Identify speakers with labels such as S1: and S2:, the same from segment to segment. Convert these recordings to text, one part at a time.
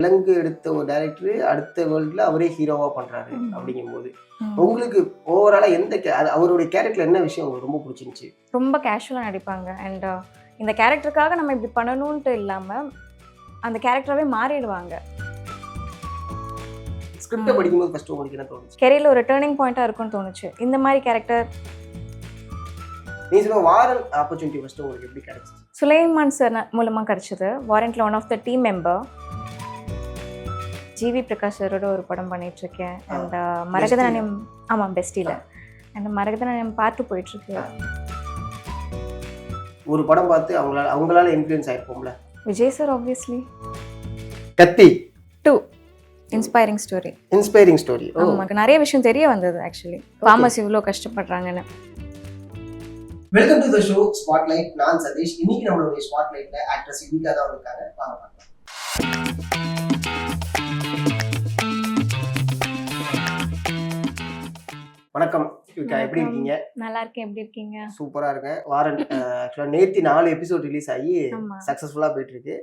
S1: விலங்கு எடுத்த ஒரு டைரக்டர் அடுத்த வேர்ல்டுல அவரே ஹீரோவா பண்றாரு அப்படிங்கும்போது உங்களுக்கு ஓவராலா அவருடைய கேரக்டர்ல என்ன விஷயம் உங்களுக்கு ரொம்ப பிடிச்சிருந்துச்சு?
S2: ரொம்ப கேஷுவலாக நடிப்பாங்க. அண்ட் இந்த கேரக்டருக்காக நம்ம இப்படி பண்ணணும்ன்ட்டு இல்லாமல் அந்த கேரக்டராகவே மாறிடுவாங்க.
S1: ஸ்கிரிப்டை படிக்கும்போது ஃபர்ஸ்ட் உங்களுக்கு என்ன தோணுச்சு?
S2: கெரியரில் ஒரு டேர்னிங் பாயிண்ட்டாக இருக்கும்னு தோணுச்சு. இந்த மாதிரி கேரக்டர்
S1: நீ சொன்ன வாரன் ஆப்பர்ச்சுனிட்டி ஃபர்ஸ்ட் உங்களுக்கு எப்படி கிடைச்சிச்சு?
S2: சுலைமான் சார் மூலமாக கிடச்சிது. வாரண்ட்ல one of the team member. GV Prakash சாரோட ஒரு படம் பண்ணிகிட்ருக்கேன். அண்ட் மரகதநாணயம், ஆமாம் பெஸ்டியில். அண்ட் மரகதநாணயம் பார்த்து போயிட்டுருக்கு.
S1: ஒரு படம் பார்த்து அவங்களால இன்ஃப்ளூயன்ஸ் ஆயிருப்போம்ல.
S2: Vijay sir obviously.
S1: Kaththi
S2: 2 inspiring story.
S1: Inspiring story.
S2: நமக்கு நிறைய விஷயம் தெரிய வந்தது ஆக்சுவலி. ஃபார்மர்ஸ் இவ்வளோ கஷ்டப்படுறாங்கன்னு.
S1: Welcome to the show spotlight. நான் சதீஷ். இன்னைக்கு நம்மளுடைய ஸ்பாட்லைட்ல ஆக்ட்ரஸ் யுவிகா தான் இருக்காங்க. வாங்க பார்க்கலாம். வணக்கம் யுவிகா, எப்படி இருக்கீங்க?
S2: நல்லா இருக்கேன். எப்படி இருக்கீங்க?
S1: சூப்பரா இருக்கேன். வாரன் ஆக்சுவலா நேத்தி 4 எபிசோட் ரிலீஸ் ஆகி சக்சஸ்ஃபுல்லா போயிட்டு இருக்கு.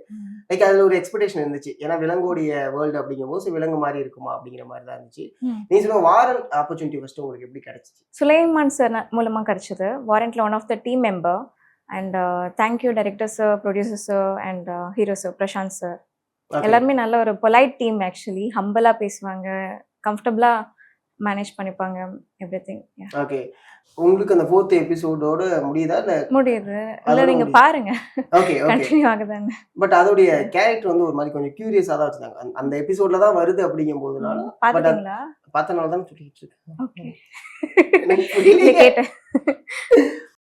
S1: லைக் அதுல ஒரு எக்ஸ்பெக்டேஷன் இருந்துச்சு, ஏன்னா விலங்கோடைய வேர்ல்டு அப்படிங்கும்போது விலங்கு மாதிரி இருக்குமா அப்படிங்கிற மாதிரி தான் இருந்துச்சு. நீ சொன்ன வாரன் ஆப்பர்ச்சுனிட்டி ஃபர்ஸ்ட் உங்களுக்கு எப்படி கிடைச்சிச்சு?
S2: சுலைமான் சார் மூலமா கிடைச்சது. வாரண்ட்ல one of the team member. And thank you director sir, producer sir and hero sir Prashanth sir. எல்லாருமே நல்ல ஒரு பொலைட் டீம் ஆக்சுவலி. ஹம்பிளா பேசுவாங்க, கம்ஃபர்டபுளா மேனேஜ் பண்ணிப்பாங்க எவ்ரிதிங்.
S1: ஓகே, உங்களுக்கு அந்த 4th எபிசோடோட முடியுதா? இல்ல
S2: முடியுது. இல்ல நீங்க பாருங்க.
S1: ஓகே ஓகே,
S2: கண்டினியூ ஆகுதானே.
S1: பட் அதோடைய கேரக்டர் வந்து ஒரு மாதிரி கொஞ்சம் கியூரியஸா தான் வச்சிருந்தாங்க. அந்த எபிசோட்ல தான் வருது அப்படிங்கும்போதுனால
S2: பாத்தீங்களா?
S1: பார்த்தனால தான் சொல்லிட்டு இருக்கேன்.
S2: ஓகே,
S1: எனக்கு புரியல
S2: கேட்டேன்.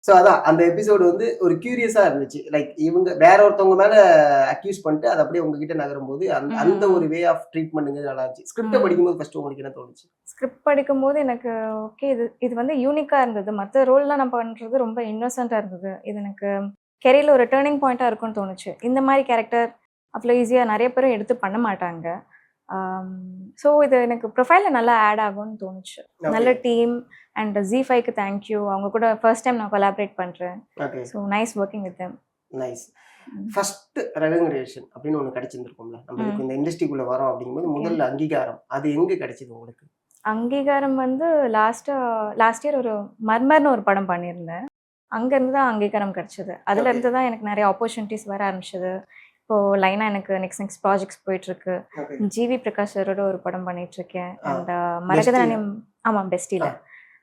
S1: ஸோ அதான் அந்த எபிசோடு வந்து ஒரு கியூரியஸா இருந்துச்சு. லைக் இவங்க வேற ஒருத்தவங்க மேல அக்யூஸ் பண்ணிட்டு அதை அப்படியே உங்ககிட்ட நகரும்போது அந்த ஒரு வே ஆஃப் ட்ரீட்மெண்ட்டுங்கிறது நல்லா இருந்துச்சு. ஸ்கிரிப்டை படிக்கும்போது ஃபர்ஸ்ட் உங்களுக்கு என்ன தோணுச்சு?
S2: ஸ்கிரிப்ட் படிக்கும்போது எனக்கு ஓகே, இது வந்து யூனிக்காக இருந்தது. மற்ற ரோல்லாம் நான் பண்ணுறது ரொம்ப இன்னோசென்ட்டாக இருந்தது. இது எனக்கு கெரியரில் ஒரு டேர்னிங் பாயிண்ட்டாக இருக்கும்னு தோணுச்சு. இந்த மாதிரி கேரக்டர் அவ்வளோ ஈஸியாக நிறைய பேரும் எடுத்து பண்ண மாட்டாங்க. ஸோ இது எனக்கு ப்ரொஃபைலில் நல்லா ஆட் ஆகும்னு தோணுச்சு. நல்ல டீம். And Z5க்கு thank you. அவங்க கூட ஃபர்ஸ்ட் டைம் நான் கொலாபரேட் பண்ணுறேன். So nice working with them.
S1: Nice. First recognition அப்படின்னு ஒன்று கிடைச்சிருந்துருக்கும்ல, நம்மளுக்கு இந்த இண்டஸ்ட்ரிக்குள்ளே வரோம் அப்படிங்கும்போது முதல்ல அங்கீகாரம் அது எங்கே கிடைச்சிது உங்களுக்கு?
S2: அங்கீகாரம் வந்து லாஸ்ட் இயர் ஒரு மர்மர்னு ஒரு படம் பண்ணியிருந்தேன். அங்கேருந்து தான் அங்கீகாரம் கிடைச்சது. அதுலேருந்து தான் எனக்கு நிறைய ஆப்பர்ச்சுனிட்டிஸ் வர ஆரம்பிச்சது. இப்போது லைனாக எனக்கு நெக்ஸ்ட் ப்ராஜெக்ட்ஸ் போயிட்டுருக்கு. ஜிவி பிரகாஷ் சாரோட ஒரு படம் பண்ணிகிட்ருக்கேன். அண்ட் மரகதநாணயம், ஆமாம் பெஸ்டியில்.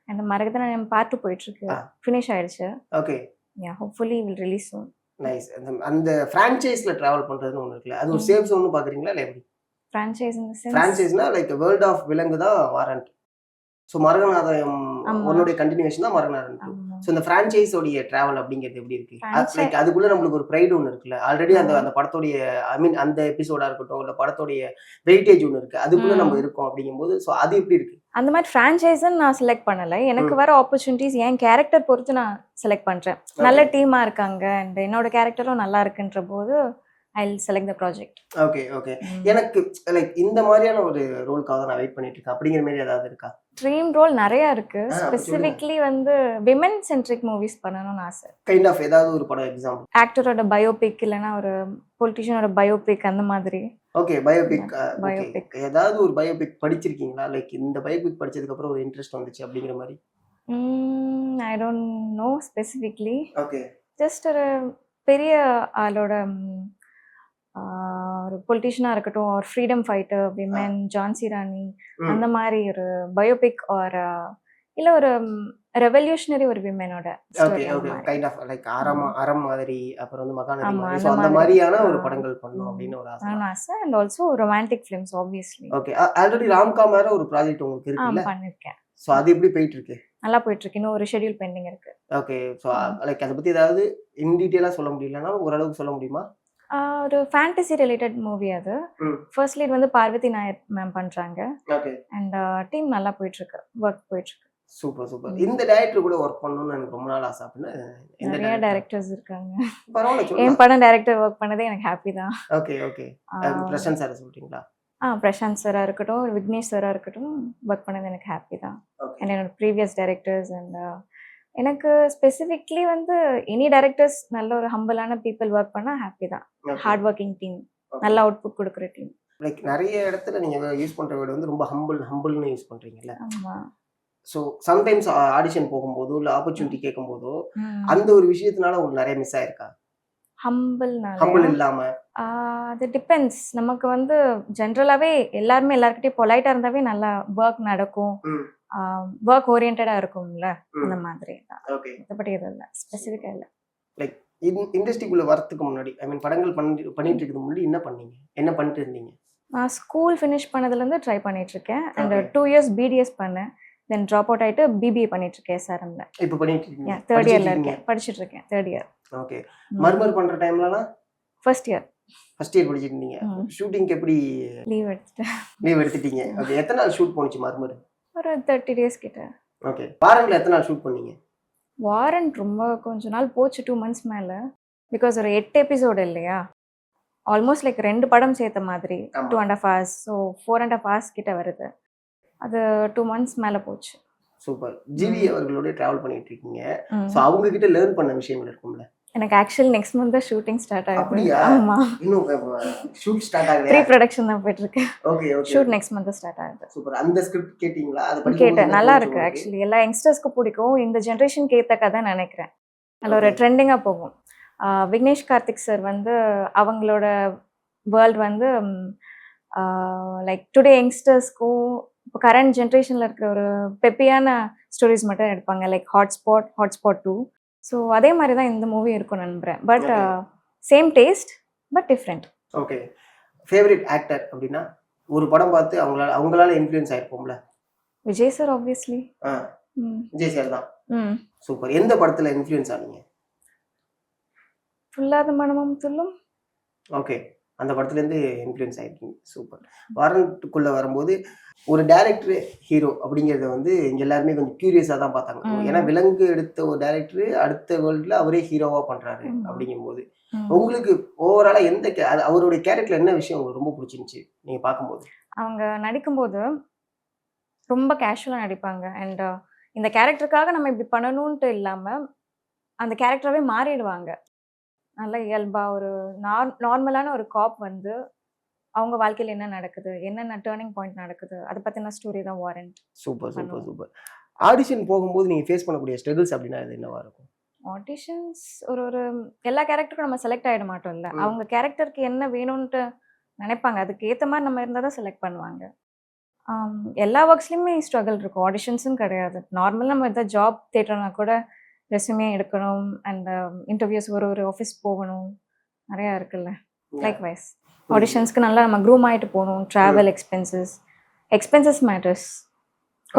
S2: அண்ட் மரகதநாணயம் பார்த்து போயிட்டுருக்கு. ஃபினிஷ் ஆயிடுச்சு.
S1: Okay,
S2: yeah hopefully will release soon.
S1: Nice. அந்த ஃப்ரான்ச்சைஸில் ட்ராவல் பண்ணுறதுன்னு ஒன்று இருக்குல்ல, அது ஒரு சேஃப் ஜோன்னு பார்க்குறீங்களா இல்லை எப்படி? ஃப்ரான்ச்சைஸ்னா லைக் வேர்ல்ட் ஆஃப் விலங்கு தான் வாரண்ட். ஸோ மரகநாதயம் உன்னுடைய கண்டினியூஷன் தான் மரகநாதன் 2. ஸோ இந்த ஃப்ரான்ச்சைஸோடைய ட்ராவல் அப்படிங்கிறது எப்படி இருக்கு? லைக் அதுக்குள்ள நம்மளுக்கு ஒரு ப்ரைடு ஒன்று இருக்குல்ல, ஆல்ரெடி அந்த படத்தோடைய ஐ மீன் அந்த எபிசோடா இருக்கட்டும் இல்லை படத்தோடைய வெயிட்டேஜ் ஒன்று இருக்கு, அதுக்குள்ள நம்ம இருக்கோம் அப்படிங்கும்போது ஸோ அது எப்படி இருக்கு?
S2: அந்த மாதிரி ஃப்ரான்ச்சைஸ்ன்னு நான் செலக்ட் பண்ணலை. எனக்கு வர ஆப்பர்ச்சுனிட்டிஸ் என் கேரக்டர் பொறுத்து நான் செலக்ட் பண்ணுறேன். நல்ல டீமாக இருக்காங்க அண்ட் என்னோட கேரக்டரும் நல்லா இருக்குன்ற போது I'll select the project.
S1: Okay okay. எனக்கு லைக் இந்த மாதிரியான ஒரு ரோலுக்காக நான் வெயிட் பண்ணிட்டு இருக்கேன் அப்படிங்கிற மாதிரி ஏதாவது இருக்கா?
S2: ட்ரீம் ரோல் நிறைய இருக்கு. ஸ்பெசிஃபிக்லி வந்து விமன் சென்ட்ரிக் மூவிஸ் பண்ணணும்னு ஆசை.
S1: கைண்ட் ஆஃப் ஏதாவது ஒரு படம் எக்ஸாம்பிள்?
S2: ஆக்டரோட பயோபிக் இல்லைன்னா ஒரு பொலிட்டிஷியனோட பயோபிக் அந்த மாதிரி.
S1: Okay, biopic. ஏதாவது ஒரு பயோபிக் படிச்சிருக்கீங்களா? லைக் இந்த பயோபிக் படிச்சதுக்கு அப்புறம் ஒரு இன்ட்ரெஸ்ட் வந்துச்சு அப்படிங்கிற மாதிரி?
S2: I don't know specifically.
S1: Okay,
S2: just ஒரு பெரிய ஆளோட ஒரு பொலிட்டிஷியனாக இருக்கட்டும், ஒரு freedom fighter, women, Jhansi Rani அந்த மாதிரி ஒரு பயோபிக் ஒரு இல்லை ஒரு ரெவல்யூஷனரி ஒரு விமனோட.
S1: Okay okay, kind of like Aram மாதிரி, அப்புறம் வந்து மகாநதி மாதிரி, சோ அந்த மாதிரியான ஒரு படங்கள் பண்ணனும் அப்படின ஒரு
S2: ஆசை. And also romantic films obviously.
S1: Okay, already romcom வேற ஒரு ப்ராஜெக்ட் உங்களுக்கு இருக்குல்ல?
S2: பண்ணிருக்கேன்.
S1: சோ அது எப்படி போயிட்டு இருக்கு?
S2: நல்லா போயிட்டு இருக்கு. இன்னும் ஒரு ஷெட்யூல் பெண்டிங் இருக்கு.
S1: ஓகே, சோ லைக் அத பத்தி ஏதாவது இன் டீடைலா சொல்ல முடியலனா ஓரளவுக்கு சொல்ல முடியுமா?
S2: ஒரு ஃபேண்டசி ரிலேட்டட் மூவி அது. ஃபர்ஸ்ட் லீட் வந்து பார்வதி நாயர் மேம் பண்றாங்க.
S1: ஓகே,
S2: அண்ட் டீம் நல்லா போயிட்டு இருக்கு, வர்க் போயிட்டு இருக்கு.
S1: Super super. இந்த டைரக்டர் கூட வர்க் பண்ணனும்னு எனக்கு ரொம்ப நாள் ஆசை. அப்படினா
S2: நிறைய டைரக்டர்ஸ் இருக்காங்க.
S1: பரவாயில்லை சொல்லுங்க.
S2: என் படம் டைரக்டர் வர்க் பண்ணதே எனக்கு ஹாப்பி தான்.
S1: Okay okay. பிரசாந்த் சார் சொல்றீங்களா?
S2: பிரசாந்த் சாரா இருக்கட்டும், விக்னேஷ் சாரா இருக்கட்டும், வர்க் பண்ணது எனக்கு ஹாப்பி தான். அண்ட் என்னோட ப்ரீவியஸ் டைரக்டர்ஸ் அண்ட் எனக்கு ஸ்பெசிஃபிக்லி வந்து எனி டைரக்டர்ஸ் நல்ல ஒரு ஹம்பிளான பீப்புள் ஒர்க் பண்ணால் ஹாப்பி தான். ஹார்ட் ஒர்க்கிங் டீம், நல்ல அவுட்புட் கொடுக்குற டீம்.
S1: லைக் நிறைய இடத்துல நீங்க யூஸ் பண்ற வேர்டு வந்து ரொம்ப ஹம்பிள்னு யூஸ் பண்றீங்கல்ல.
S2: ஆமா.
S1: ஸோ சம்டைம்ஸ் ஆடிஷன் போகும்போதோ இல்லை ஆப்பர்ச்சுனிட்டி கேட்கும்போதோ அந்த ஒரு விஷயத்தினால உங்களுக்கு நிறைய மிஸ் ஆயிருக்கா? ஹம்பிள் இல்லாம
S2: அது டிபெண்ட்ஸ். நமக்கு வந்து ஜென்ரலாவே எல்லாருமே எல்லார்கிட்டயும் பொலைட்டா இருந்தாவே நல்லா ஒர்க் நடக்கும், ஒர்க் ஓரியன்டா இருக்கும்ல, அந்த மாதிரி தான்.
S1: ஓகே.
S2: மற்றபடி எதுவும் இல்லை, ஸ்பெசிஃபிக்கா இல்லை.
S1: லைக் இண்டஸ்ட்ரிக்குள்ள வரதுக்கு முன்னாடி ஐ மீன் படங்கள் பண்ணிட்டு இருக்கிறது முன்னாடி என்ன பண்ணீங்க, என்ன பண்ணிட்டு இருந்தீங்க?
S2: நான் ஸ்கூல் ஃபினிஷ் பண்ணதுலேருந்து ட்ரை பண்ணிட்டு இருக்கேன். அண்ட் 2 இயர்ஸ் பிடிஎஸ் பண்ணேன். தென் ட்ராப் அவுட் ஆகிட்டு பிபிஏ பண்ணிட்டு இருக்கேன் SRMல.
S1: இப்போ பண்ணிட்டு இருக்கீங்க?
S2: தேர்ட் இயர்ல இருக்கேன், படிச்சுட்டு இருக்கேன், தேர்ட் இயர்.
S1: ஓகே. மர்மர் பண்ற டைம்லலாம்
S2: ஃபர்ஸ்ட் இயர்
S1: படிச்சிட்டு இருந்தீங்க. ஷூட்டிங்க்கு எப்படி
S2: லீவ்
S1: எடுத்துட்டீங்க? ஓகே. எத்தனை நாள் ஷூட் போனுச்சு மர்மர்?
S2: ஒரு 30 டேஸ் கிட்ட.
S1: ஓகே. வாரண்ட்ல எத்தனை நாள் ஷூட் பண்ணீங்க?
S2: வாரண்ட் ரொம்ப கொஞ்ச நாள் போச்சு, 2 months மேல. பிகாஸ் ஒரு 8 எபிசோடு இல்லையா, ஆல்மோஸ்ட் லைக் 2 படம் சேர்த்த மாதிரி 2.5 hours. ஸோ 4.5 hours கிட்ட வருது. அது 2 months மேல போச்சு.
S1: சூப்பர். ஜிவி அவர்களோட டிராவல் பண்ணிட்டு இருக்கீங்க. ஸோ அவங்க கிட்ட லேர்ன் பண்ண விஷயங்கள் இருக்கும்ல?
S2: எனக்கு ஆக்சுவலி நெக்ஸ்ட் மந்த் தான் ஷூட்டிங் ஸ்டார்ட் ஆகுது.
S1: அப்படியா?
S2: ஆமா,
S1: இன்னும் ஷூட் ஸ்டார்ட் ஆகல.
S2: ப்ரீ ப்ரொடக்ஷன் தான் போயிட்டு இருக்கு.
S1: Okay okay.
S2: Shoot next month start ஆகுது.
S1: சூப்பர். அந்த ஸ்கிரிப்ட் கேட்டிங்களா? அது படிச்சு
S2: கேட்டேன், நல்லா இருக்கு ஆக்சுவலி. எல்லா யங்ஸ்டர்ஸ்க்கு பிடிக்கும், இந்த ஜென்ரேஷனுக்கு ஏத்த கதை நினைக்கிறேன். அதில் ஒரு ட்ரெண்டிங்கா போகும். விக்னேஷ் கார்த்திக் சார் வந்து அவங்களோட வேர்ல்டு வந்து லைக் டுடே யங்ஸ்டர்ஸ்க்கும் இப்போ கரண்ட் ஜென்ரேஷனில் இருக்கிற ஒரு பெப்பியான ஸ்டோரிஸ் மட்டும் எடுப்பாங்க, லைக் ஹாட்ஸ்பாட் 2. ஸோ அதே மாதிரி தான் இந்த மூவி இருக்கும் நம்புறேன். But same taste but different.
S1: Okay. Favourite actor அப்படின்னா ஒரு படம் பார்த்து அவங்களால இன்ஃப்ளூயன்ஸ் ஆயிருப்போம்ல?
S2: Vijay sir obviously.
S1: Vijay sir தான். சூப்பர். எந்த படத்துல இன்ஃப்ளூயன்ஸ் ஆனீங்க?
S2: துள்ளாத மனமும் துள்ளும்.
S1: ஓகே. அந்த படத்துலேருந்து இன்ஃப்ளூயன்ஸ் ஆகிருக்கீங்க. சூப்பர். வாரண்ட்டுக்குள்ளே வரும்போது ஒரு டேரக்டர் ஹீரோ அப்படிங்கிறத வந்து இங்கே எல்லாருமே கொஞ்சம் க்யூரியஸாக தான் பார்த்தாங்க. ஏன்னா விலங்கு எடுத்த ஒரு டேரக்டர் அடுத்த வேர்ல்டில் அவரே ஹீரோவாக பண்ணுறாரு அப்படிங்கும்போது உங்களுக்கு ஓவராலாக அவருடைய கேரக்டரில் என்ன விஷயம் உங்களுக்கு ரொம்ப பிடிச்சிருந்துச்சி நீங்கள் பார்க்கும்போது?
S2: அவங்க நடிக்கும்போது ரொம்ப கேஷுவலாக நடிப்பாங்க. அண்ட் இந்த கேரக்டருக்காக நம்ம இப்படி பண்ணணுன்ட்டு இல்லாமல் அந்த கேரக்டராகவே மாறிடுவாங்க. நல்ல இயல்பா ஒரு நார்மலான ஒரு காப் வந்து அவங்க வாழ்க்கையில் என்ன நடக்குது, என்னென்ன டேர்னிங் பாயிண்ட் நடக்குது, அதை பற்றின ஸ்டோரி தான் warrant.
S1: Super super super. Audition போகும்போது நீங்கள் ஃபேஸ் பண்ணக்கூடிய ஸ்ட்ரகிள்ஸ் அப்படின்னா அது என்னவா இருக்கும்?
S2: ஆடிஷன்ஸ் ஒரு எல்லா கேரக்டருக்கும் நம்ம செலக்ட் ஆகிட மாட்டோம்ல. அவங்க கேரக்டருக்கு என்ன வேணும்ன்ட்டு நினைப்பாங்க, அதுக்கு ஏற்ற மாதிரி நம்ம இருந்தால் தான் செலக்ட் பண்ணுவாங்க. எல்லா ஒர்க்ஸ்லையுமே ஸ்ட்ரகிள் இருக்கும், ஆடிஷன்ஸும் கிடையாது. நார்மலாக நம்ம எதாவது ஜாப் தேட்டர்னா கூட ரெஸ்யூமே எடுக்கணும், அண்ட் இன்டர்வியூஸ் ஒரு ஆஃபீஸ் போகணும், நிறையா இருக்குல்ல. லைக் வைஸ் ஆடிஷன்ஸ்க்கு நல்லா நம்ம க்ரூம் ஆகிட்டு போகணும். ட்ராவல் எக்ஸ்பென்சஸ் மேட்டர்ஸ்,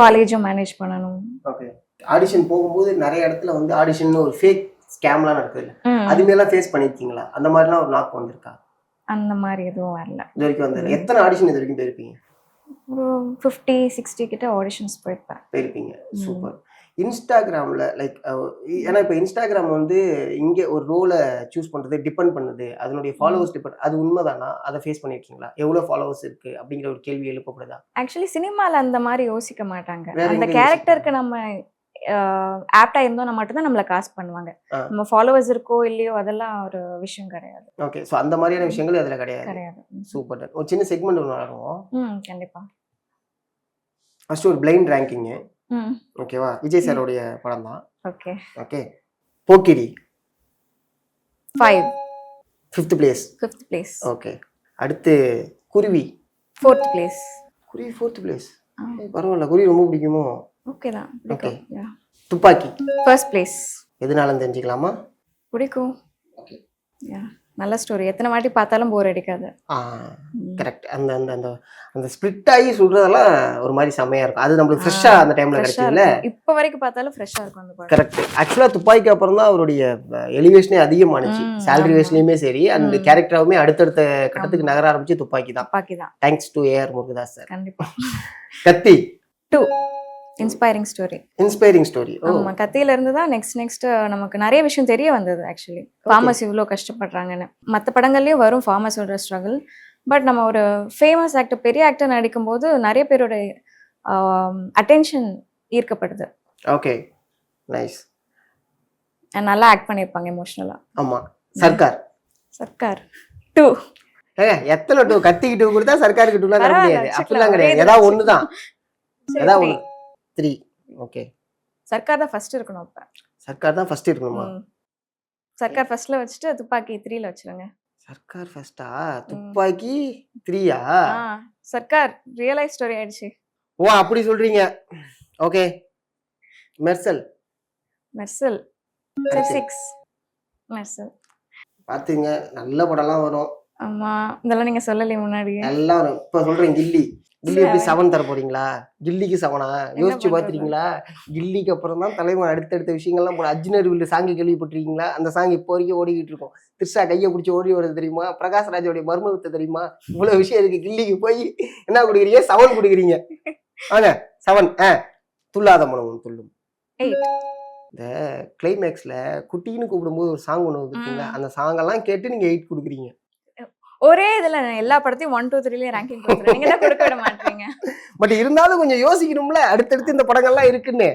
S2: காலேஜும் மேனேஜ் பண்ணணும்.
S1: ஓகே. ஆடிஷன் போகும்போது நிறைய இடத்துல வந்து ஆடிஷன் ஒரு ஃபேக் ஸ்கேம்லாம் நடக்குது, அதுமாரிலாம் ஃபேஸ் பண்ணியிருக்கீங்களா? அந்த மாதிரிலாம் ஒரு நாக்கு வந்திருக்கா?
S2: அந்த மாதிரி எதுவும் வரல
S1: இது வரைக்கும். வந்து எத்தனை ஆடிஷன் இது வரைக்கும் போயிருப்பீங்க?
S2: ஒரு 50-60 கிட்ட ஆடிஷன்ஸ்
S1: போயிருப்பீங்க. சூப்பர். இன்ஸ்டாகிராமில் லைக் ஏன்னா இப்போ இன்ஸ்டாகிராம் வந்து இங்கே ஒரு ரோலை சூஸ் பண்ணுறது டிபெண்ட் பண்ணுது, அதனுடைய ஃபாலோவர்ஸ் டிபெண்ட், அது உண்மைதானா? அதை ஃபேஸ் பண்ணியிருக்கீங்களா? எவ்வளோ ஃபாலோவர்ஸ் இருக்குது அப்படிங்கிற ஒரு கேள்வி எழுப்பப்படுதா?
S2: ஆக்சுவலி சினிமாவில் அந்த மாதிரி யோசிக்க மாட்டாங்க. அந்த கேரக்டருக்கு நம்ம ஆப்டாக இருந்தோம்னா மட்டும்தான் நம்மளை காஸ்ட் பண்ணுவாங்க. நம்ம ஃபாலோவர்ஸ் இருக்கோ இல்லையோ அதெல்லாம் ஒரு விஷயம் கிடையாது.
S1: ஓகே. ஸோ அந்த மாதிரியான விஷயங்கள் அதில் கிடையாது. சூப்பர். ஒரு சின்ன செக்மெண்ட் ஒன்று நடக்கும்.
S2: கண்டிப்பாக.
S1: ஃபர்ஸ்ட் ஒரு பிளைண்ட் ரேங்கிங்கு. ஓகேவா? விஜய் சாரோடைய படம் தான்.
S2: Okay
S1: okay. Pokkiri 5th place. Okay. அடுத்து குருவி
S2: 4th பிளேஸ்.
S1: குருவி 4th பிளேஸ். பரவாயில்ல, குருவி ரொம்ப பிடிக்குமோ?
S2: ஓகே தான்.
S1: ஓகே. துப்பாக்கி
S2: 1st பிளேஸ்.
S1: எதனாலன்னு தெரிஞ்சுக்கலாமா?
S2: பிடிக்கும். ஓகே. நல்ல ஸ்டோரி, எத்தனை வாட்டி பார்த்தாலும் போர் அடிக்காது.
S1: கரெக்ட். அந்த அந்த அந்த அந்த ஸ்ப்ளிட் ஆகி சொல்றதெல்லாம் ஒரு மாதிரி செமையா இருக்கும். அது நம்மளுக்கு ஃப்ரெஷ்ஷா அந்த டைம்ல கிடைக்கும்ல.
S2: இப்போ வரைக்கும் பார்த்தாலும் ஃப்ரெஷ்ஷா இருக்கும் அந்த படம்.
S1: கரெக்ட். ஆக்சுவலா துப்பாக்கிக்கு அப்புறம் தான் அவருடைய எலிவேஷனே அதிகமானுச்சு. சேலரி வேஸ்லயுமே சரி, அந்த கேரக்டராவுமே அடுத்தடுத்த கட்டத்துக்கு நகர ஆரம்பிச்சு துப்பாக்கி தான். Thanks to A R Murugadoss sir.
S2: கண்டிப்பா.
S1: Kaththi
S2: 2 inspiring story. ஆமா, கத்தியில இருந்து தான் நெக்ஸ்ட் நமக்கு நிறைய விஷயம் தெரிய வந்தது. ஆக்சுவலி ஃபார்மர்ஸ் இவ்வளோ கஷ்டப்படுறாங்கன்னு. மற்ற படங்கள்லயும் வரும் ஃபார்மர்ஸோட ஸ்ட்ரகிள். பட் நம்ம ஒரு ஃபேமஸ் ஆக்டர், பெரிய ஆக்டர் நடிக்கும்போது நிறைய பேரோட அட்டென்ஷன் ஈர்க்கப்படுது.
S1: Okay, nice.
S2: நல்லா ஆக்ட் பண்ணியிருப்பாங்க எமோஷனலா.
S1: ஆமா. சர்க்கார்
S2: 2
S1: எத்தனை டூ கத்திக்கிட்டு கொடுத்தா சர்க்காருக்கு டூலாம் தர
S2: பரவாயில்ல,
S1: முடியாது.
S2: வச்சுக்கலாம்.
S1: அப்படிலாம்
S2: ஒரே
S1: கிடையாது.
S2: இதுல
S1: ஏதாவது
S2: வச்சுக்கலாம்.
S1: ஒண்ணுதான்.
S2: சரி,
S1: ஏதாவது
S2: three.
S1: ஒண்ணு. 3. ஓகே.
S2: சர்க்கார் தான் ஃபர்ஸ்ட் இருக்கணும் அப்ப.
S1: சர்க்கார் தான் ஃபர்ஸ்ட் இருக்கணுமா?
S2: சர்க்கார் ஃபர்ஸ்ட்ல வச்சுட்டு துப்பாக்கி 3ல வச்சிருங்க.
S1: சர்க்கார் ஃபர்ஸ்டா? துப்பாக்கி 3யா?
S2: சர்க்கார் ரியல் லைஃப் ஸ்டோரி ஆயிடுச்சு.
S1: ஓ அப்படி சொல்றீங்க. ஓகே. மெர்சல்.
S2: மெர்சல். சரி 6. மெர்சல்.
S1: பாத்துங்க நல்ல படம்லாம் வரும்.
S2: ஆமா, இதெல்லாம் நீங்க சொல்லலையே முன்னாடி.
S1: எல்லாம் வரும். இப்ப சொல்றேன் கில்லி. கில்லி எப்படி 7 தர போறீங்களா? கில்லிக்கு 7ஆ? யோசிச்சு
S2: பண்றது?
S1: பாத்துறீங்களா? கில்லிக்கு அப்புறம் தான் தலைவன் அடுத்தடுத்த விஷயங்கள்லாம் போட. அர்ஜுனர் வில்லு சாங் கேள்விப்பட்டிருக்கீங்களா? அந்த சாங் இப்போ வரைக்கும் ஓடிக்கிட்டு இருக்கும். திரிஷா கையை பிடிச்சி ஓடி வருது தெரியுமா? பிரகாஷ் ராஜோடைய மர்மத்தை தெரியுமா? இவ்வளவு விஷயம் இருக்கு. கில்லிக்கு போய் என்ன கொடுக்குறீங்க? 7 கொடுக்குறீங்க. வாங்க 7. துள்ளாத மனமும் துள்ளும்.
S2: 8.
S1: இந்த கிளைமேக்ஸ்ல குட்டின்னு கூப்பிடும்போது ஒரு சாங் ஒன்று இருக்குங்களா? அந்த சாங் எல்லாம் கேட்டு நீங்க 8 கொடுக்குறீங்க.
S2: ஒரே இதுல எல்லா படத்தையும் 1 2 3ல ரேங்கிங் கொடுத்துறேன். நீங்க தான் கொடுக்க விட மாட்டீங்க.
S1: பட் இருந்தாலும் கொஞ்சம் யோசிக்கணும்ல, அடுத்தடுத்து இந்த படங்கள்லாம் இருக்குன்னு.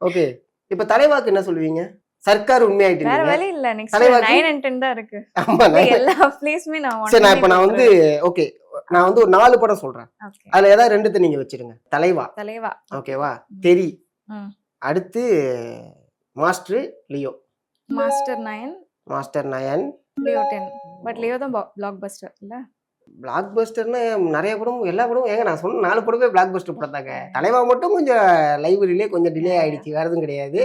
S1: ஓகே. இப்ப தலைவாக்கு என்ன சொல்லுவீங்க? சர்க்கார் உண்மையாயிட்டு
S2: வேற
S1: இருக்கீங்க.
S2: வழி இல்ல. நெக்ஸ்ட்
S1: தலைவாக்கு?
S2: 9 and 10 தான் இருக்கு.
S1: ஆமா.
S2: எல்லா பிளேஸ்மே நான் 1.
S1: சரி நான் வந்து ஓகே. நான் வந்து ஒரு 4 படம் சொல்றேன்.
S2: ஓகே.
S1: அதுல ஏதாவது 2 நீங்க வச்சிருங்க. தலைவா.
S2: தலைவா.
S1: ஓகேவா? தெரி.
S2: ம்.
S1: அடுத்து master Leo.
S2: Master 9,
S1: master 9.
S2: Leo 10. But Leo தான் பிளாக் பஸ்டர் இல்ல?
S1: பிளாக் பஸ்டர்னா நிறைய படம், எல்லா படமும் ஏங்க நான் சொன்ன 4 படமே பிளாக் பஸ்டர் படம் தாங்க. தலைவா மட்டும் கொஞ்சம் லைப்ரரியிலே கொஞ்சம் டிலே ஆயிடுச்சு. வேற எதுவும் கிடையாது.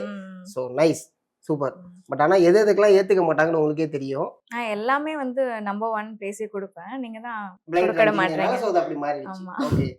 S1: So nice, super. பட் ஆனா எது எதுக்கெல்லாம் ஏத்துக்க மாட்டாங்கன்னு உங்களுக்கே தெரியும்.
S2: நான் எல்லாமே வந்து நம்பர் 1 பேசி கொடுப்பேன். நீங்க தான்
S1: Blind
S2: கொடுக்க விட
S1: ranking
S2: மாட்டீங்க.
S1: னால so அது அப்படி மாறிடுச்சு.
S2: ஆமா.
S1: ஓகே.